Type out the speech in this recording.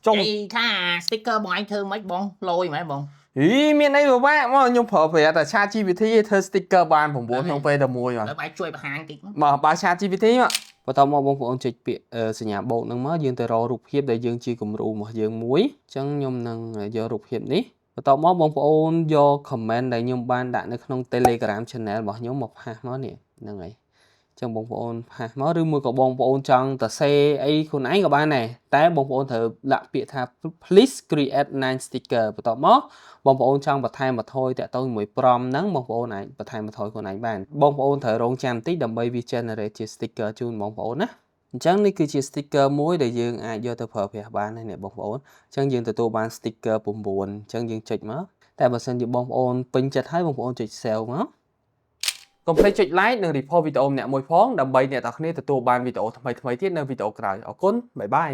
Vậy tha sticker bọn anh thương mấy bọn lôi mấy bọn មានអីពិបាកមកខ្ញុំប្រើប្រាស់តែ ChatGPT ឯងធ្វើ sticker បាន9ក្នុងពេលតែមួយបាទ Để bài chui bà hàng kịch មកបើ ChatGPT មកបន្ទាប់មកបងប្អូនចុចពាក្យសញ្ញាបូកហ្នឹងមកយើងទៅរករូបភាពដែលយើងជាគំរូរបស់យើងមួយអញ្ចឹងខ្ញុំនឹងយករូបភាពនេះបន្ទាប់មកបងប្អូនយក comment ដែលខ្ញុំបានដាក់នៅក្នុង Telegram channel របស់ខ្ញុំមកផាសមកនេះហ្នឹងហើយ ចឹងបងប្អូនផាសមកឬមួយក៏បងប្អូនចង់ទៅសេអីខ្លួនឯងក៏បានដែរតែបងប្អូនត្រូវដាក់ពាក្យថា please create 9 sticker បន្ទាប់មកបងប្អូនចង់បន្ថែមបន្ថយតាក់ទងជាមួយ prompt ហ្នឹងបងប្អូនអាចបន្ថែមបន្ថយខ្លួនឯងបានបងប្អូនត្រូវរងចាំបន្តិចដើម្បីវា generate ជា sticker ជូនបងប្អូនណាអញ្ចឹងនេះគឺជា sticker មួយដែលយើងអាចយកទៅប្រើប្រាស់បានហើយនេះបងប្អូនអញ្ចឹងយើងទទួលបាន sticker 9អញ្ចឹងយើងចុចមកតែបើសិនជាបងប្អូនពេញចិត្តហើយបងប្អូនចុច save មក កុំភ្លេចចុច like និង report វីដេអូម្នាក់មួយផងដើម្បីអ្នកទាំងគ្នាទទួលបានវីដេអូថ្មីៗទៀតនៅវីដេអូក្រោយអរគុណបាយបាយ